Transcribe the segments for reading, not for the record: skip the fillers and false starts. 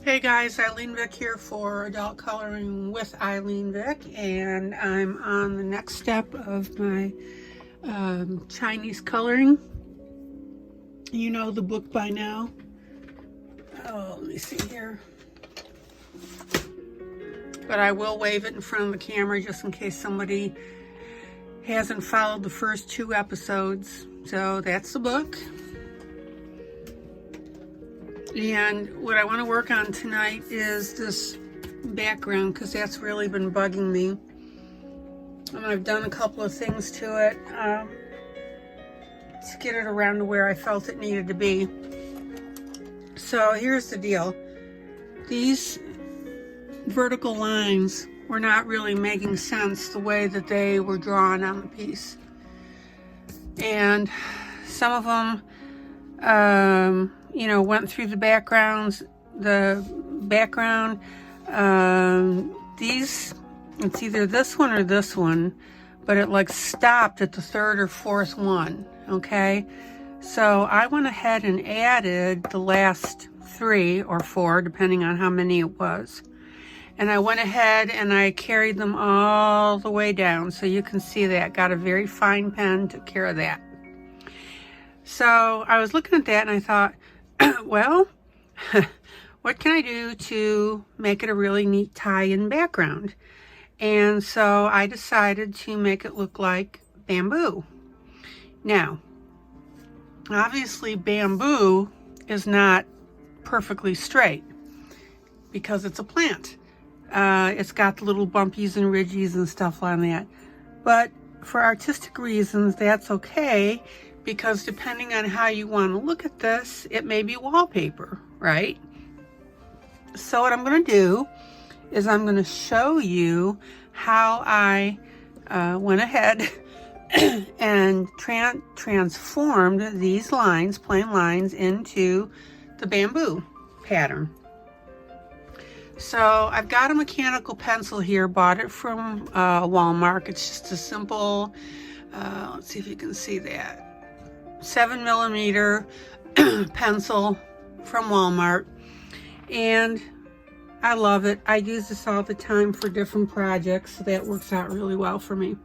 Hey guys, ILene Vick here for Adult Coloring with ILene Vick, and I'm on the next step of my Chinese coloring. You know the book by now. Oh, let me see here. But I will wave it in front of the camera just in case somebody hasn't followed the first 2 episodes. So that's the book. And what I want to work on tonight is this background, because that's really been bugging me. And I've done a couple of things to it to get it around to where I felt it needed to be. So here's the deal. These vertical lines were not really making sense the way that they were drawn on the piece. And some of them went through the background. These, it's either this one or this one, but it like stopped at the 3rd or 4th one, okay? So I went ahead and added the last 3 or 4, depending on how many it was. And I went ahead and I carried them all the way down, so you can see that. Got a very fine pen, took care of that. So I was looking at that and I thought, well, what can I do to make it a really neat tie-in background? And so I decided to make it look like bamboo. Now, obviously bamboo is not perfectly straight because it's a plant. It's got the little bumpies and ridges and stuff on that. But for artistic reasons, that's okay, because depending on how you want to look at this, it may be wallpaper, right? So what I'm going to do is I'm going to show you how I went ahead and transformed these lines, plain lines, into the bamboo pattern. So I've got a mechanical pencil here, bought it from Walmart. It's just a simple, let's see if you can see that, 7mm pencil from Walmart, and I love it. I use this all the time for different projects, so that works out really well for me.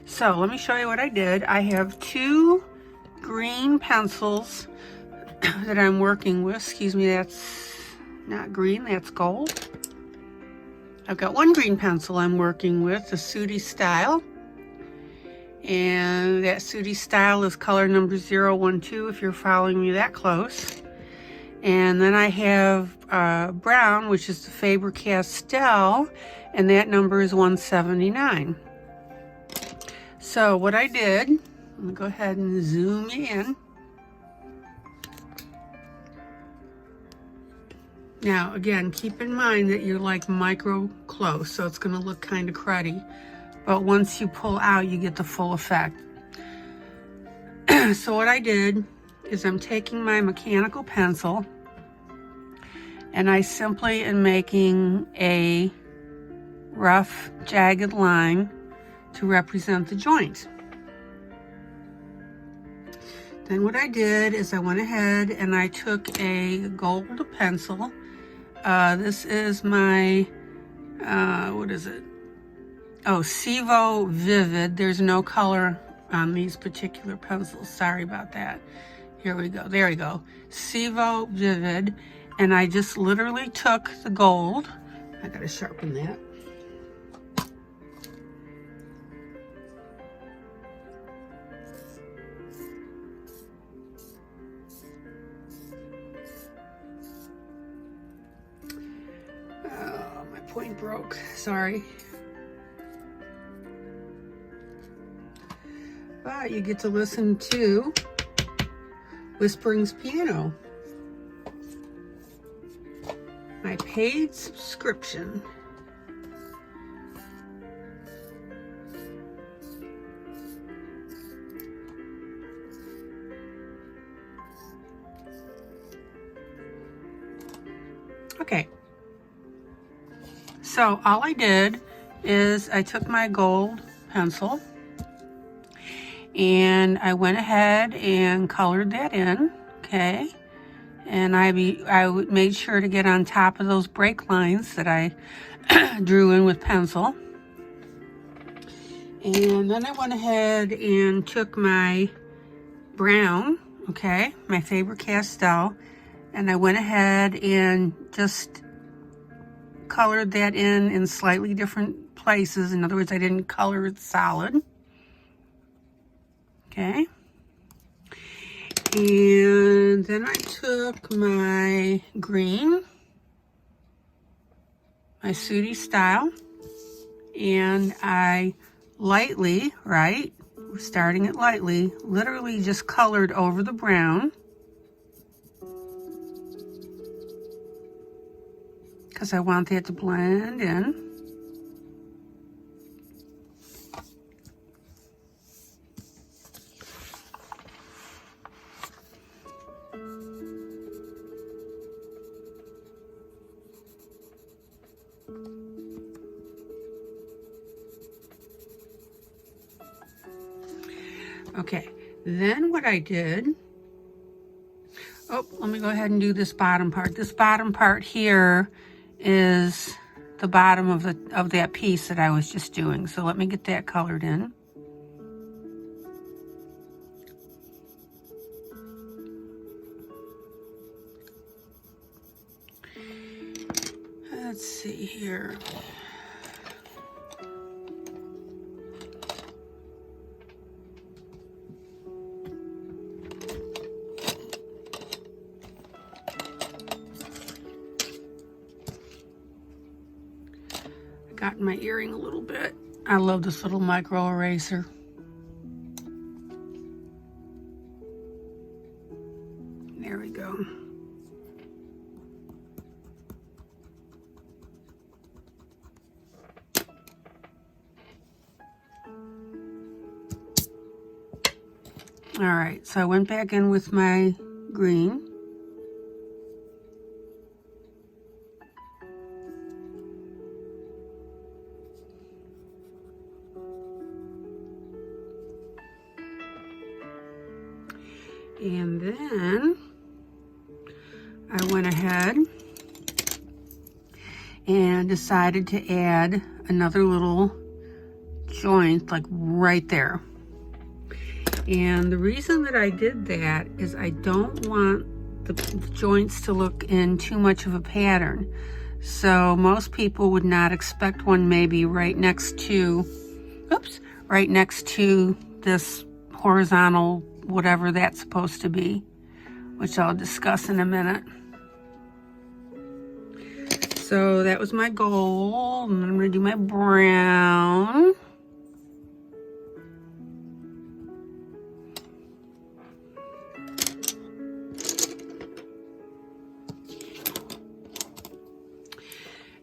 So let me show you what I did. I have 2 green pencils that I'm working with. Excuse me, that's not green, that's gold. I've got 1 green pencil I'm working with, the Sooty Style. And that Sooty Style is color number 012 if you're following me that close. And then I have brown, which is the Faber-Castell, and that number is 179. So what I did, I'm gonna go ahead and zoom you in. Now again, keep in mind that you're like micro close, so it's gonna look kind of cruddy. But once you pull out, you get the full effect. So what I did is I'm taking my mechanical pencil and I simply am making a rough, jagged line to represent the joint. Then what I did is I went ahead and I took a gold pencil. This is my, what is it? Oh, Sivo Vivid. There's no color on these particular pencils. Sorry about that. Here we go. There we go. Sivo Vivid. And I just literally took the gold. I gotta sharpen that. Oh, my point broke. Sorry. But you get to listen to Whispering's Piano, my paid subscription. Okay, so all I did is I took my gold pencil and I went ahead and colored that in, okay? And I made sure to get on top of those break lines that I drew in with pencil. And then I went ahead and took my brown, okay, my favorite pastel, and I went ahead and just colored that in slightly different places. In other words, I didn't color it solid. Okay. And then I took my green, my Sooty Style, and I lightly, right, starting it lightly, literally just colored over the brown, because I want that to blend in. Okay, then what I did, oh, let me go ahead and do this bottom part. This bottom part here is the bottom of that piece that I was just doing. So let me get that colored in. Let's see here. Got in my earring a little bit. I love this little micro eraser. There we go. All right, so I went back in with my green. And then I went ahead and decided to add another little joint, like right there. And the reason that I did that is I don't want the joints to look in too much of a pattern. So most people would not expect one maybe right next to, oops, right next to this horizontal, whatever that's supposed to be, which I'll discuss in a minute. So that was my gold, and I'm gonna do my brown.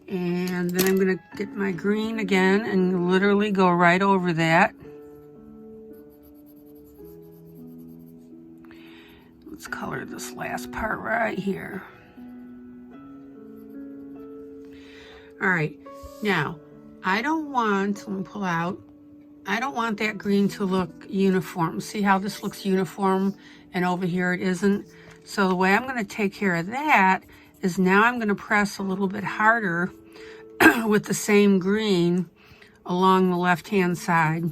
And then I'm gonna get my green again and literally go right over that. Let's color this last part right here. All right, now I don't want, let me pull out, I don't want that green to look uniform. See how this looks uniform and over here it isn't? So the way I'm gonna take care of that is now I'm gonna press a little bit harder with the same green along the left-hand side.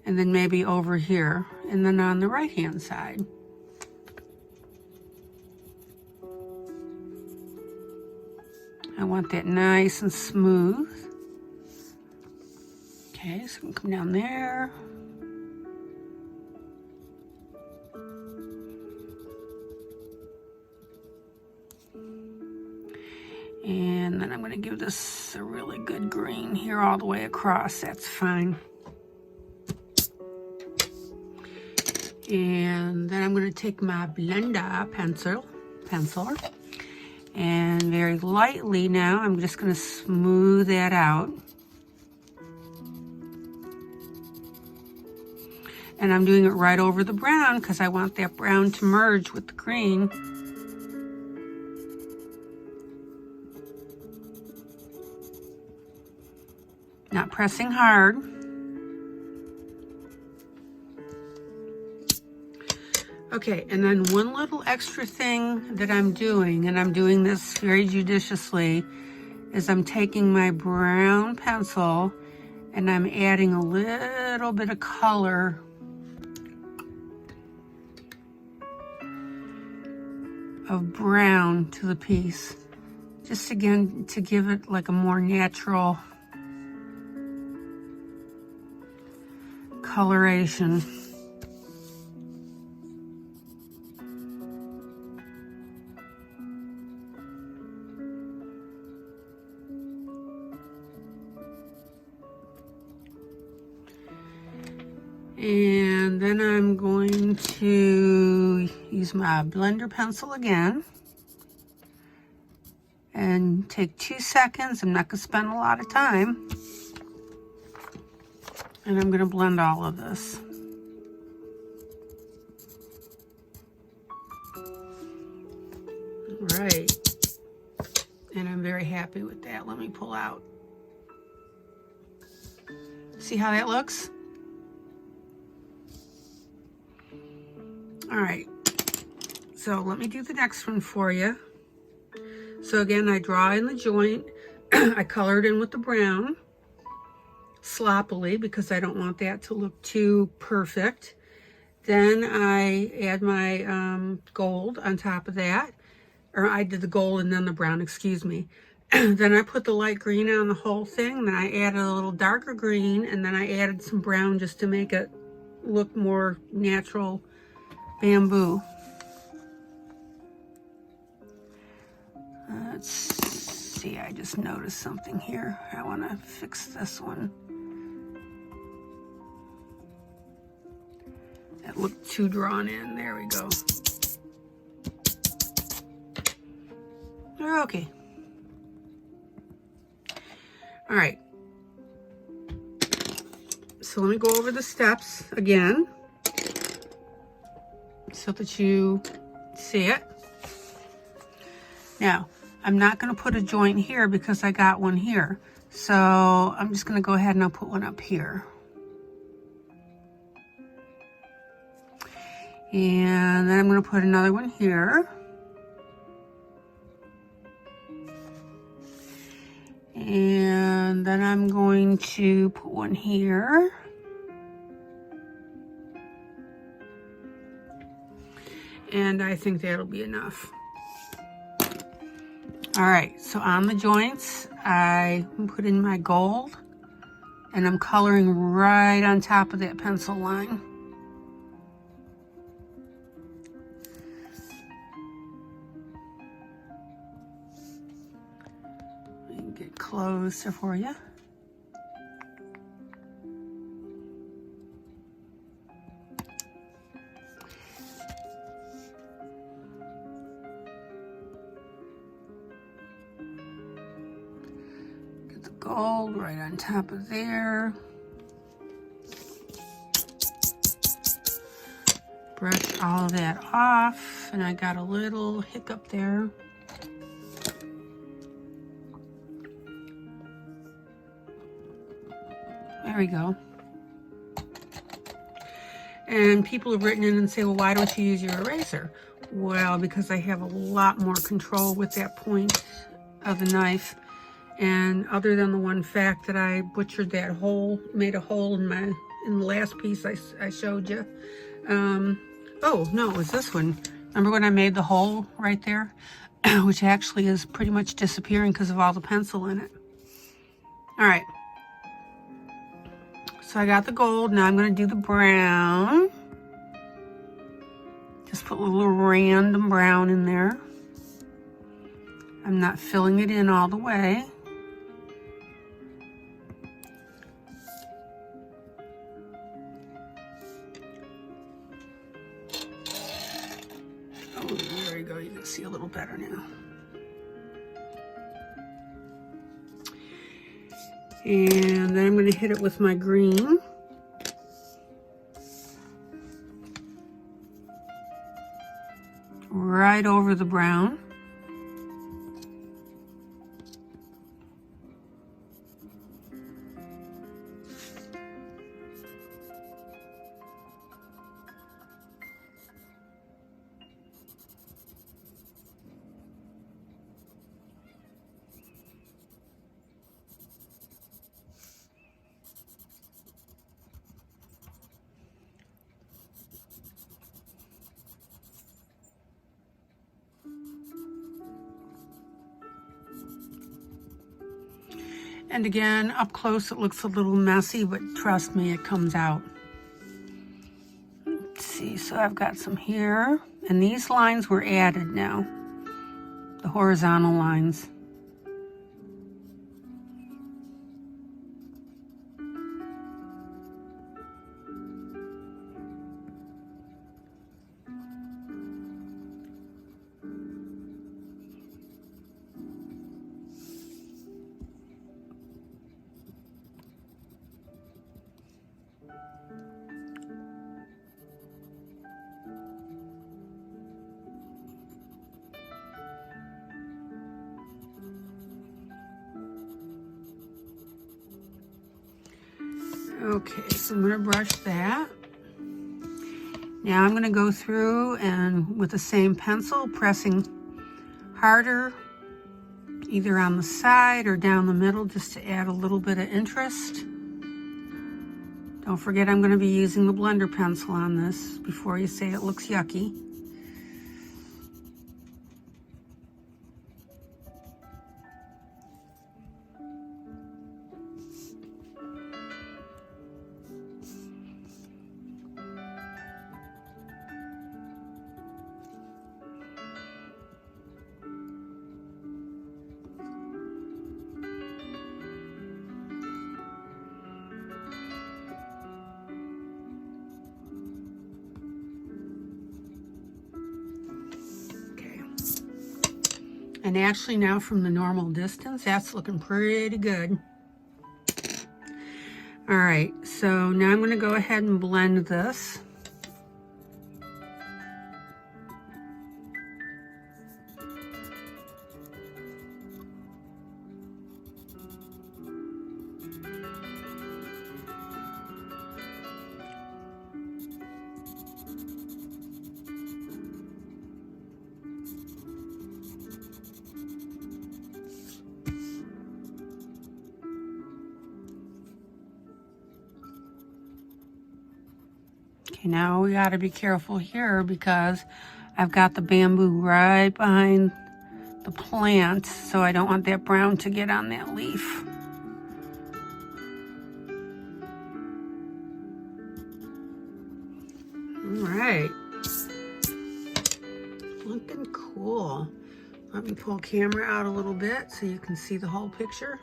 And then maybe over here, and then on the right-hand side. I want that nice and smooth. Okay, so I'm gonna come down there. And then I'm gonna give this a really good green here all the way across, that's fine. And then I'm going to take my blender pencil, and very lightly now I'm just going to smooth that out. And I'm doing it right over the brown because I want that brown to merge with the green. Not pressing hard. Okay, and then one little extra thing that I'm doing, and I'm doing this very judiciously, is I'm taking my brown pencil and I'm adding a little bit of color of brown to the piece. Just again, to give it like a more natural coloration. And then I'm going to use my blender pencil again and take 2 seconds. I'm not going to spend a lot of time. And I'm going to blend all of this. All right. And I'm very happy with that. Let me pull out. See how that looks? All right, so let me do the next one for you. So again, I draw in the joint. I colored in with the brown sloppily because I don't want that to look too perfect. Then I add my gold on top of that, or I did the gold and then the brown, excuse me. Then I put the light green on the whole thing. Then I added a little darker green, and then I added some brown just to make it look more natural bamboo. Let's see, I just noticed something here. I want to fix this one. That looked too drawn in. There we go. Okay. All right. So let me go over the steps again so that you see it. Now, I'm not going to put a joint here because I got one here. So I'm just going to go ahead and I'll put one up here. And then I'm going to put another one here. And then I'm going to put one here. And I think that'll be enough. All right, so on the joints, I put in my gold, and I'm coloring right on top of that pencil line. Let me get closer for you. Gold right on top of there. Brush all of that off, and I got a little hiccup there. There we go. And people have written in and say, well, why don't you use your eraser? Well, because I have a lot more control with that point of the knife. And other than the one fact that I butchered that hole, made a hole in the last piece I showed you. Oh, no, it was this one. Remember when I made the hole right there? Which actually is pretty much disappearing because of all the pencil in it. All right. So I got the gold. Now I'm going to do the brown. Just put a little random brown in there. I'm not filling it in all the way. Oh, there you go. You can see a little better now. And then I'm going to hit it with my green. Right over the brown. And again, up close it looks a little messy, but trust me, it comes out. Let's see, so I've got some here, and these lines were added now, the horizontal lines. Okay, so I'm going to brush that. Now I'm going to go through and with the same pencil, pressing harder either on the side or down the middle just to add a little bit of interest. Don't forget I'm going to be using the blender pencil on this before you say it looks yucky. And actually now from the normal distance, that's looking pretty good. All right, so now I'm gonna go ahead and blend this. Okay, now we got to be careful here because I've got the bamboo right behind the plant, so I don't want that brown to get on that leaf. All right, looking cool. Let me pull camera out a little bit so you can see the whole picture.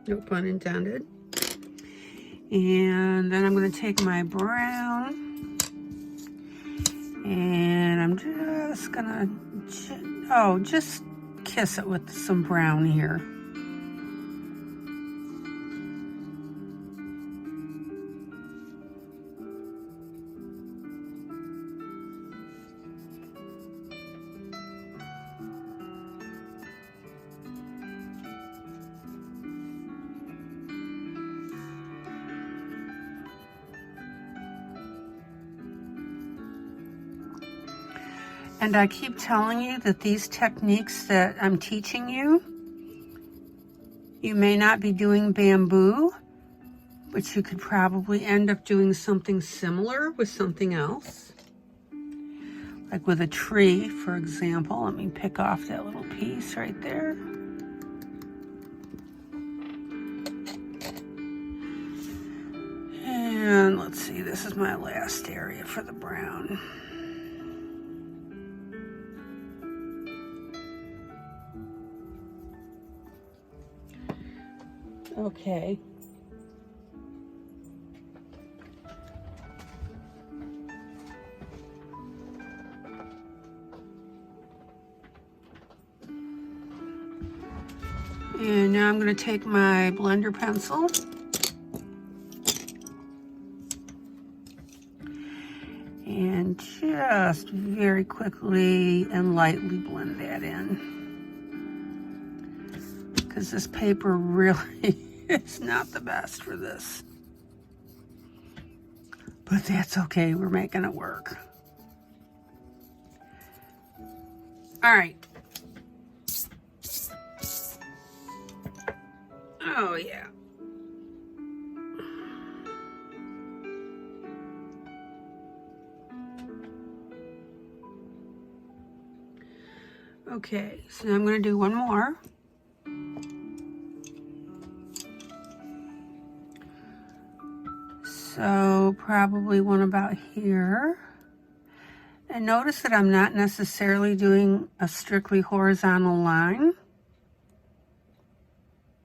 No pun intended. And then I'm going to take my brown and I'm just going to, just kiss it with some brown here. And I keep telling you that these techniques that I'm teaching you, you may not be doing bamboo, but you could probably end up doing something similar with something else. Like with a tree, for example. Let me pick off that little piece right there. And let's see, this is my last area for the brown. Okay. And now I'm going to take my blender pencil and just very quickly and lightly blend that in. Because this paper really is not the best for this. But that's okay, we're making it work. All right. Oh yeah. Okay, so I'm going to do one more. So probably one about here. And notice that I'm not necessarily doing a strictly horizontal line.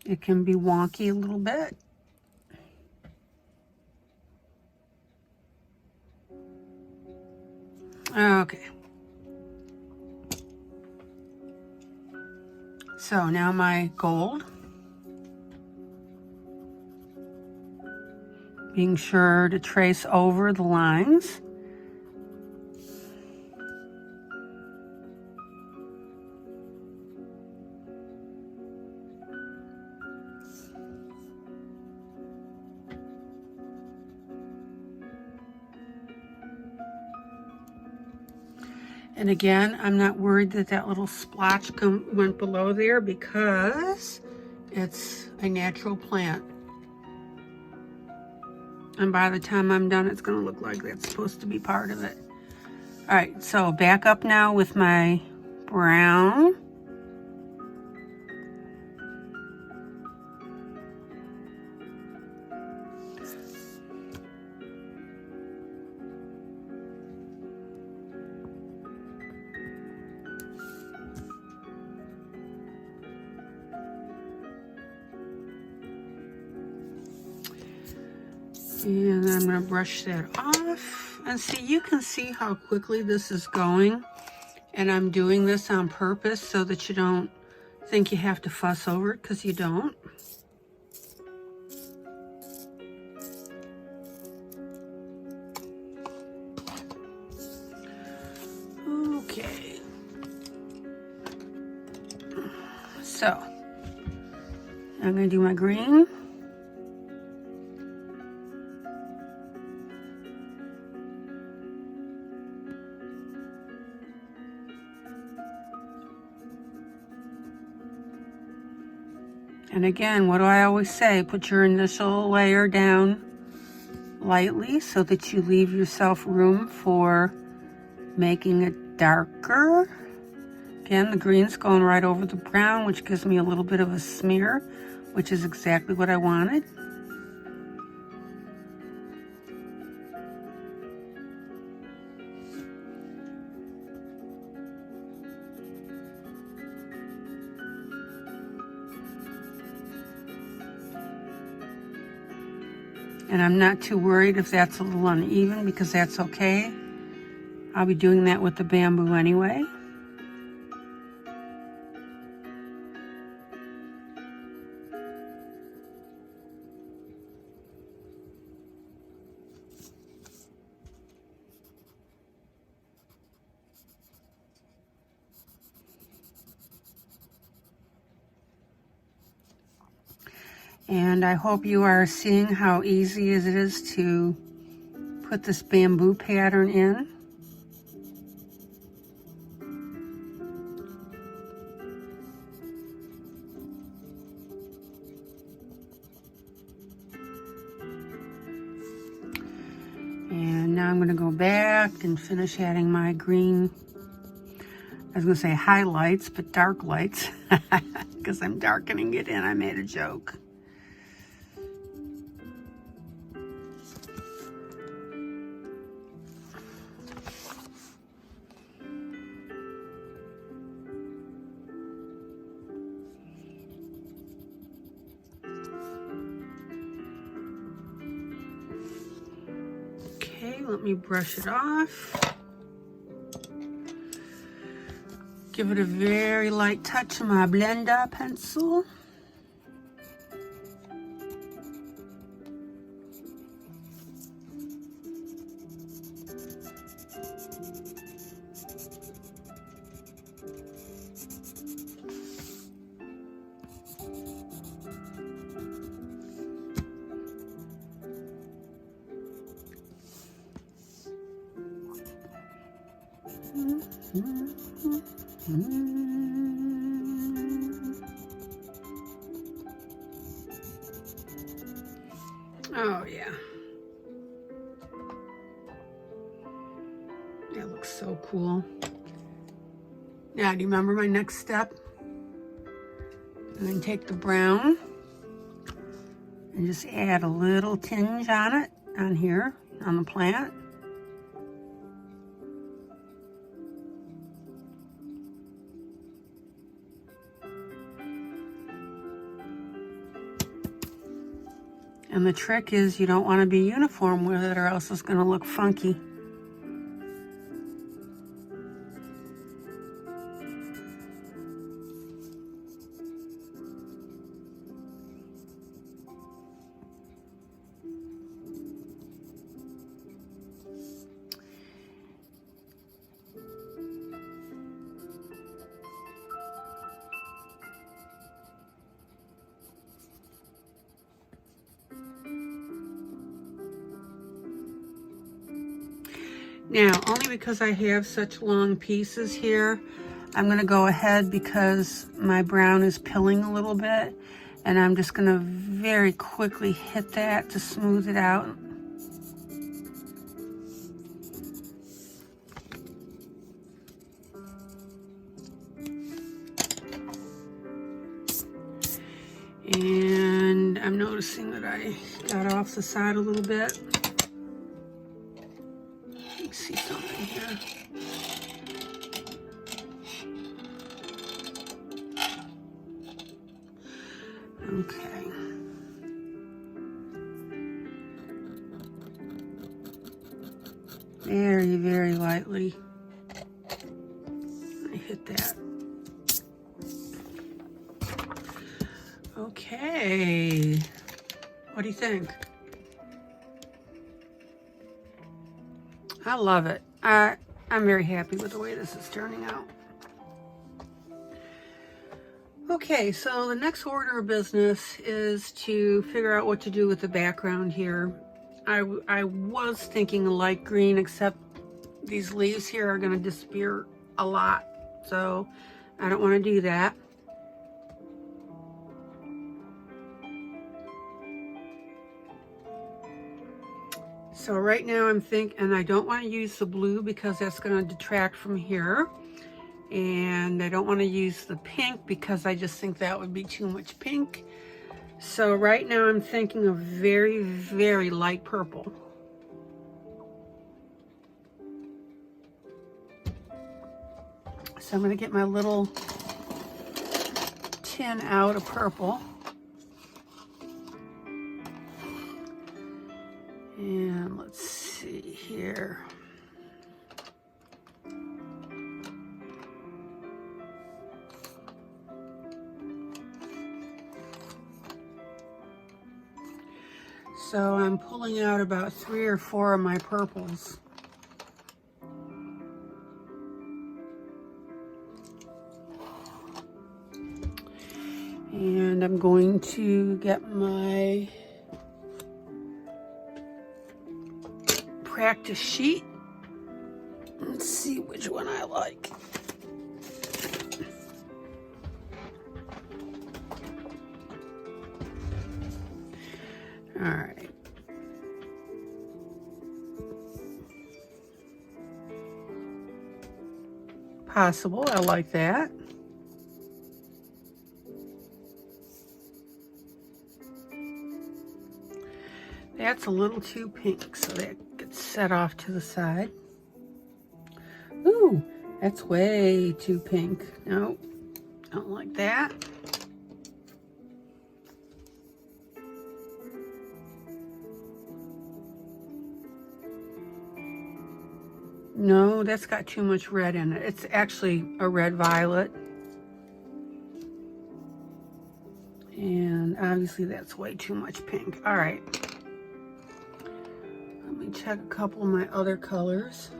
It can be wonky a little bit. Okay. So now my gold. Being sure to trace over the lines. And again, I'm not worried that that little splotch went below there because it's a natural plant. And by the time I'm done, it's going to look like that's supposed to be part of it. All right, so back up now with my brown. And I'm going to brush that off. And see, you can see how quickly this is going. And I'm doing this on purpose so that you don't think you have to fuss over it, because you don't. Okay. So, I'm going to do my green. And again, what do I always say? Put your initial layer down lightly so that you leave yourself room for making it darker. Again, the green's going right over the brown, which gives me a little bit of a smear, which is exactly what I wanted. And I'm not too worried if that's a little uneven, because that's okay. I'll be doing that with the bamboo anyway. And I hope you are seeing how easy it is to put this bamboo pattern in. And now I'm going to go back and finish adding my green. I was going to say highlights, but dark lights, because I'm darkening it in. I made a joke. Okay, let me brush it off. Give it a very light touch of my blender pencil. Oh yeah. That looks so cool. Now, do you remember my next step? And then take the brown and just add a little tinge on it on here, on the plant. And the trick is you don't want to be uniform with it or else it's going to look funky. Now, only because I have such long pieces here, I'm going to go ahead because my brown is pilling a little bit, and I'm just going to very quickly hit that to smooth it out. And I'm noticing that I got off the side a little bit. See something here. Okay. Very, very lightly. I hit that. Okay. What do you think? I love it. I'm very happy with the way this is turning out. Okay, so the next order of business is to figure out what to do with the background here. I was thinking a light green, except these leaves here are going to disappear a lot, so I don't want to do that. So right now I'm thinking, and I don't want to use the blue because that's going to detract from here. And I don't want to use the pink because I just think that would be too much pink. So right now I'm thinking of very, very light purple. So I'm going to get my little tin out of purple. And let's see here. So I'm pulling out about 3 or 4 of my purples. And I'm going to get my practice sheet. Let's see which one I like. All right. Possible, I like that. That's a little too pink, so that gets set off to the side. Ooh, that's way too pink. Nope, don't like that. No, that's got too much red in it. It's actually a red violet. And obviously that's way too much pink. All right. Let me check a couple of my other colors.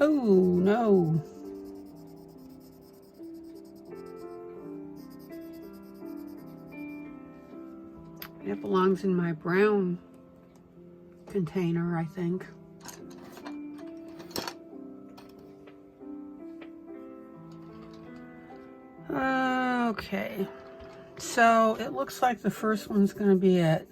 Oh, no. That belongs in my brown container, I think. Okay, so it looks like the first one's going to be it.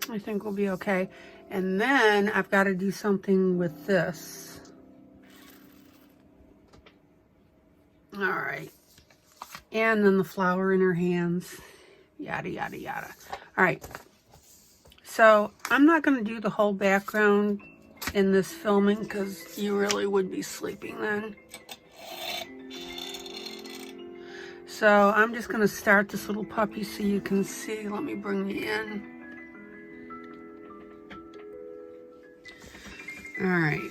I think we'll be okay. And then I've got to do something with this. And then the flower in her hands. Yada, yada, yada. All right. So I'm not going to do the whole background in this filming because you really would be sleeping then. So I'm just going to start this little puppy so you can see. Let me bring you in. All right.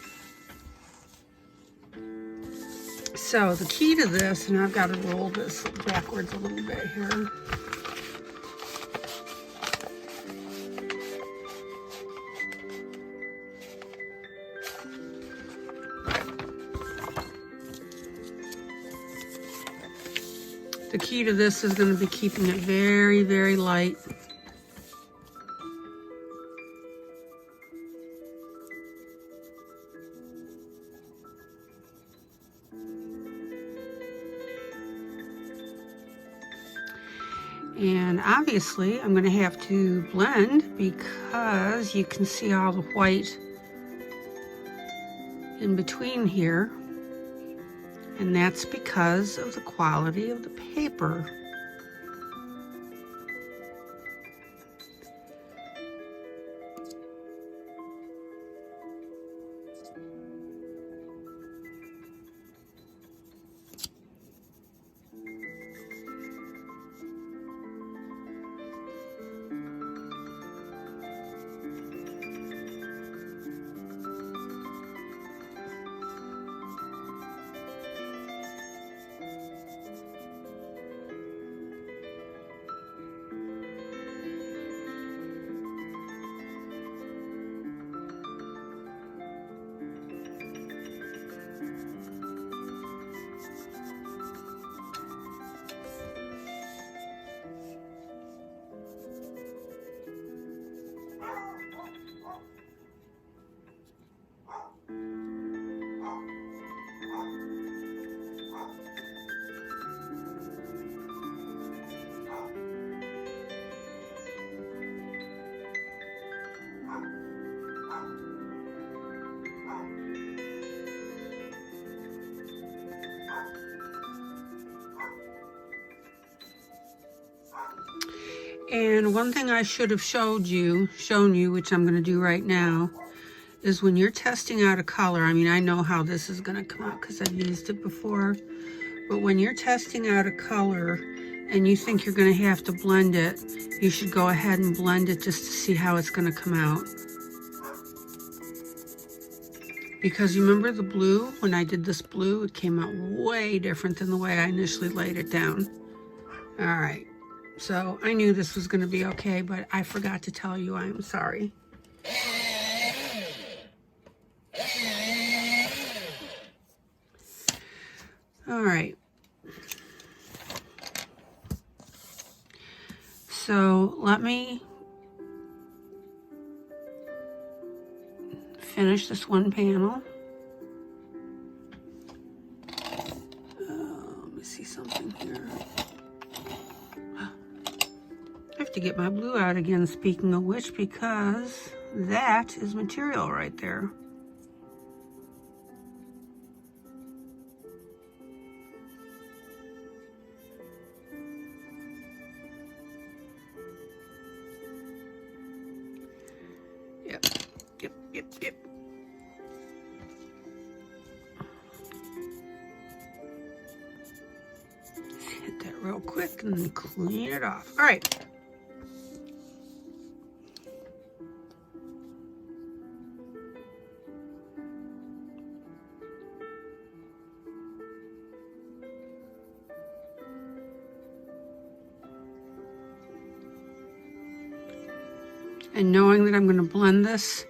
So the key to this, and I've got to roll this backwards a little bit here. The key to this is going to be keeping it very, very light. And obviously I'm going to have to blend because you can see all the white in between here. And that's because of the quality of the paper. And one thing I should have shown you, which I'm going to do right now, is when you're testing out a color, I mean, I know how this is going to come out because I've used it before, but when you're testing out a color and you think you're going to have to blend it, you should go ahead and blend it just to see how it's going to come out. Because you remember the blue, when I did this blue, it came out way different than the way I initially laid it down. All right. So I knew this was going to be okay, but I forgot to tell you I'm sorry. All right. So let me finish this one panel. Let me see something here. I have to get my blue out again, speaking of which, because that is material right there. Yep. Just hit that real quick and then clean it off. All right. And knowing that I'm going to blend this,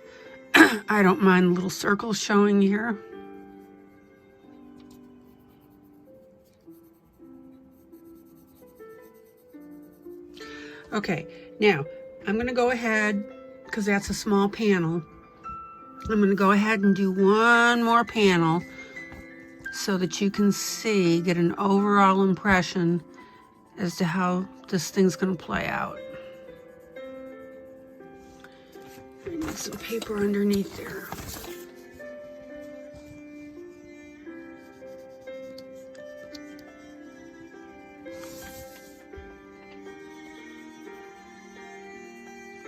I don't mind little circles showing here. Okay, now I'm going to go ahead, because that's a small panel, I'm going to go ahead and do one more panel so that you can see, get an overall impression as to how this thing's going to play out. I need some paper underneath there.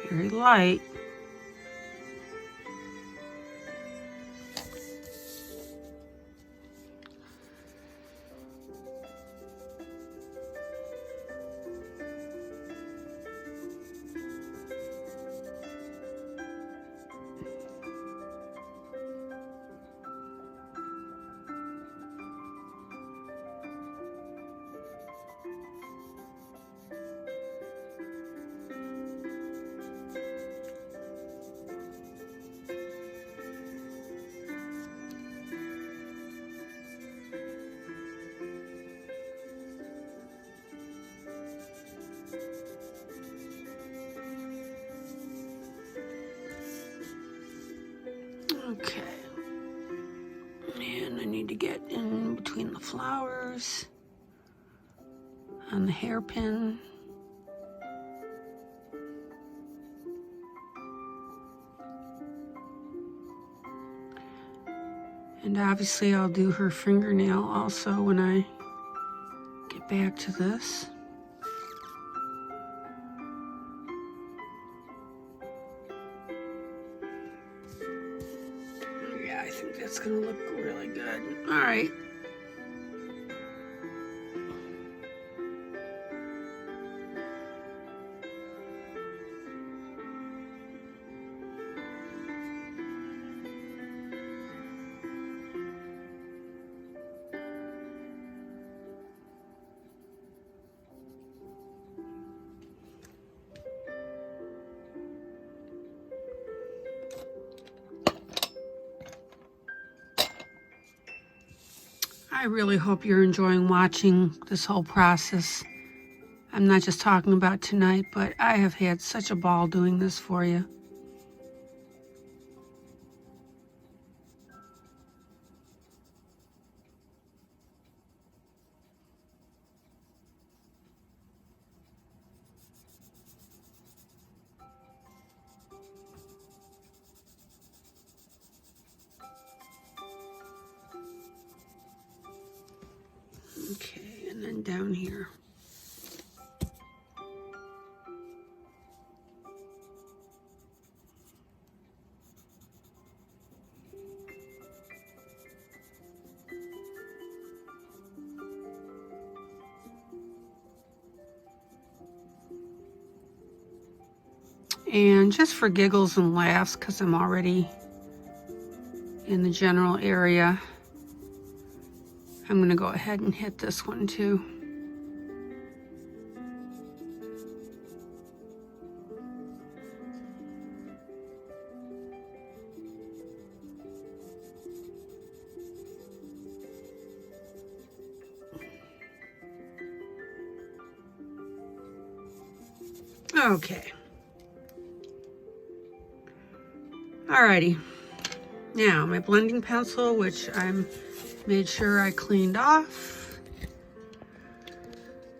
very light. Okay, and I need to get in between the flowers on the hairpin. And obviously I'll do her fingernail also when I get back to this. Yeah, I think that's gonna look really good. All right. I really hope you're enjoying watching this whole process. I'm not just talking about tonight, but I have had such a ball doing this for you. Okay, and then down here. And just for giggles and laughs, because I'm already in the general area, I'm going to go ahead and hit this one too. Okay. Alrighty. Now my blending pencil, which I'm made sure I cleaned off.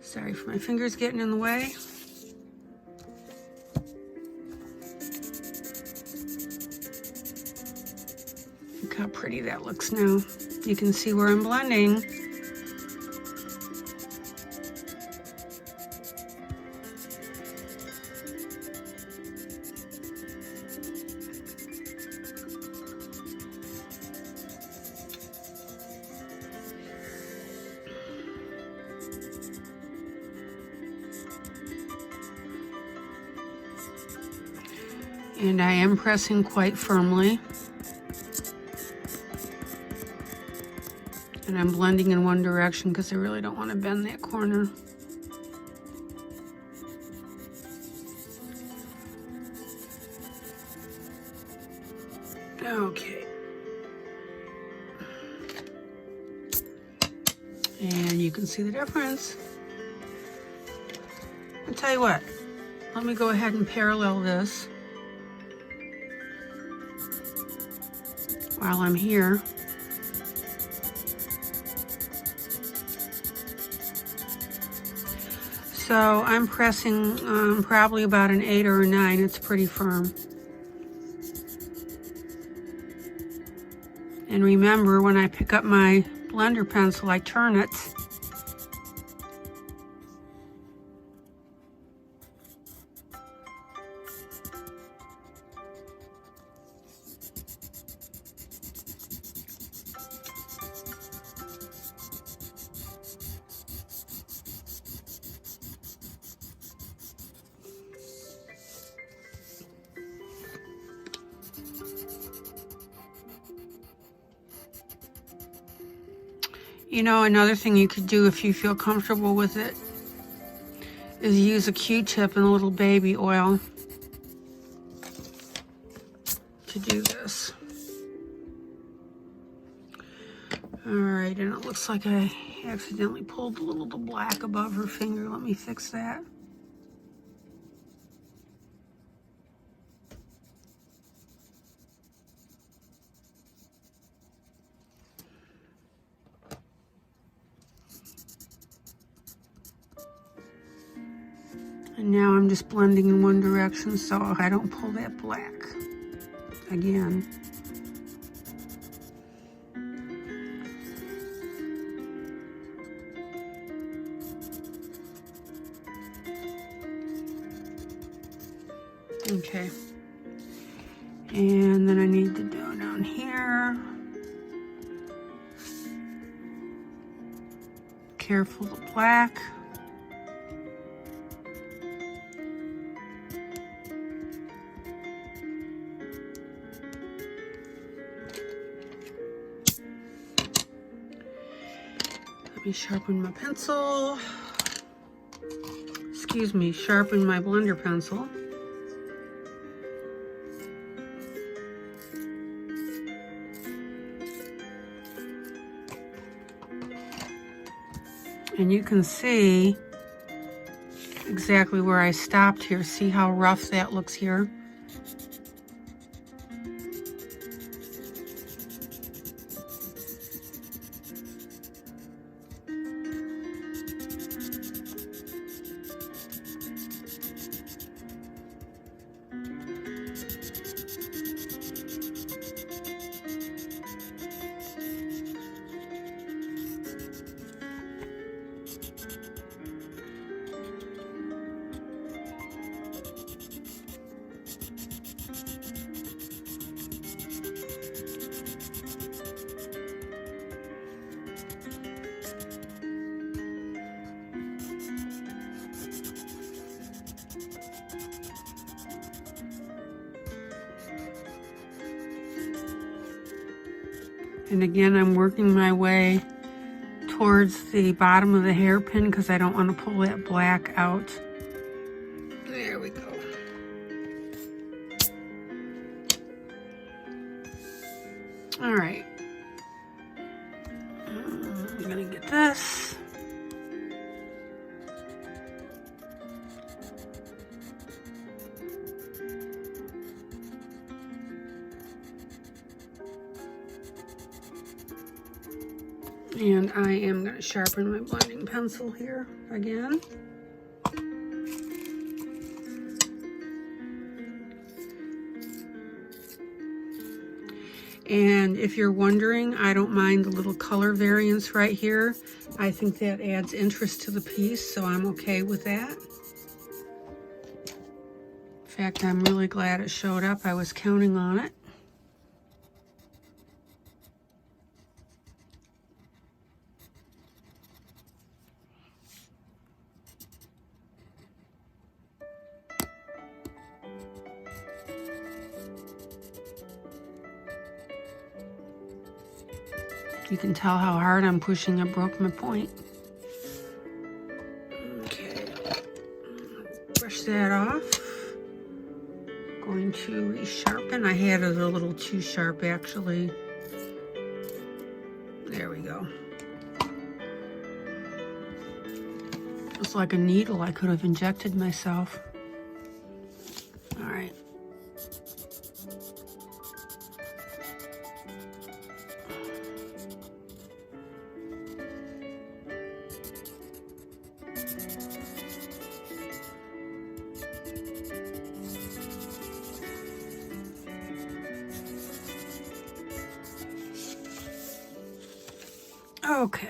Sorry for my fingers getting in the way. Look how pretty that looks now. You can see where I'm blending. And I am pressing quite firmly. And I'm blending in one direction because I really don't want to bend that corner. Okay. And you can see the difference. I'll tell you what, let me go ahead and parallel this while I'm here. So I'm pressing probably about an 8 or a 9. It's pretty firm. And remember, when I pick up my blender pencil, I turn it. You know, another thing you could do if you feel comfortable with it is use a Q-tip and a little baby oil to do this. All right, and it looks like I accidentally pulled a little of the black above her finger. Let me fix that. And now I'm just blending in one direction so I don't pull that black again. Okay. And then I need the dough down here. Careful the black. Let me sharpen my pencil. Excuse me, sharpen my blender pencil. And you can see exactly where I stopped here. See how rough that looks here? And again, I'm working my way towards the bottom of the hairpin because I don't want to pull that black out. There we go. All right. I'm gonna get this. And I am going to sharpen my blending pencil here again. And if you're wondering, I don't mind the little color variance right here. I think that adds interest to the piece, so I'm okay with that. In fact, I'm really glad it showed up. I was counting on it. You can tell how hard I'm pushing. I broke my point. Okay, brush that off. Going to resharpen. I had it a little too sharp actually. There we go. It's like a needle. I could have injected myself. All right. Okay.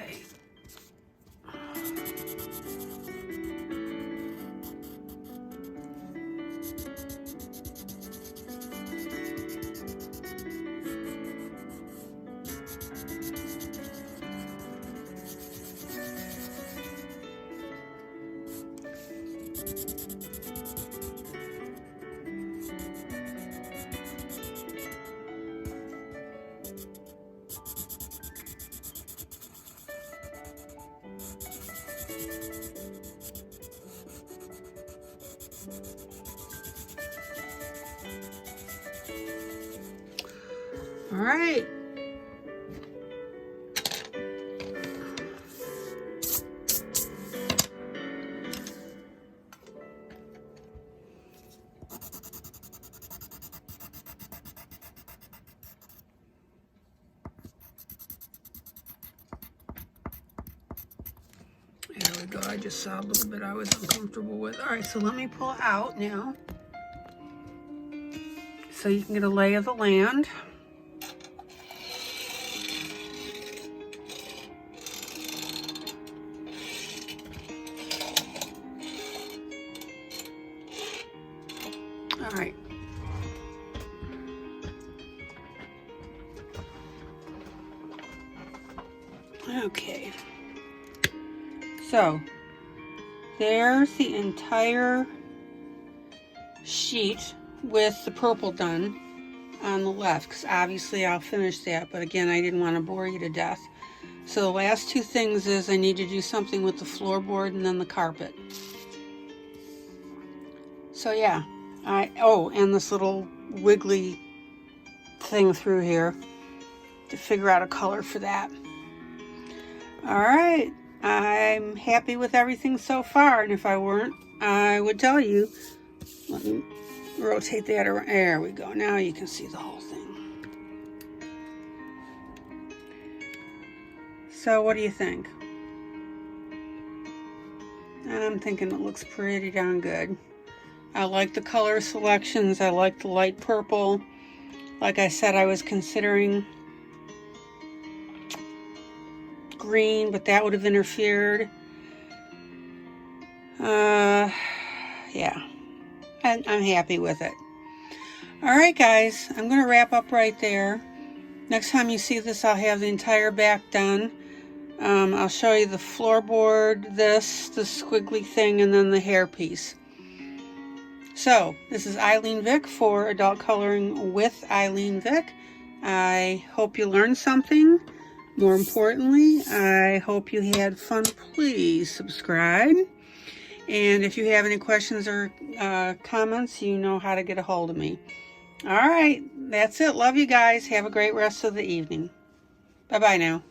All right. There we go. I just saw a little bit I was uncomfortable with. All right, so let me pull it out now so you can get a lay of the land. All right. Okay. So there's the entire sheet with the purple done on the left, because obviously I'll finish that, but again, I didn't want to bore you to death. So the last two things is I need to do something with the floorboard and then the carpet. So yeah, and this little wiggly thing through here to figure out a color for that. All right, I'm happy with everything so far, and if I weren't, I would tell you. Let me rotate that around. There we go. Now you can see the whole thing. So what do you think? I'm thinking it looks pretty darn good. I like the color selections. I like the light purple. Like I said, I was considering green, but that would have interfered. Yeah, and I'm happy with it. All right, guys, I'm going to wrap up right there. Next time you see this, I'll have the entire back done. I'll show you the floorboard, the squiggly thing, and then the hair piece. So, this is ILene Vick for Adult Coloring with ILene Vick. I hope you learned something. More importantly, I hope you had fun. Please subscribe. And if you have any questions or comments, you know how to get a hold of me. All right, that's it. Love you guys. Have a great rest of the evening. Bye-bye now.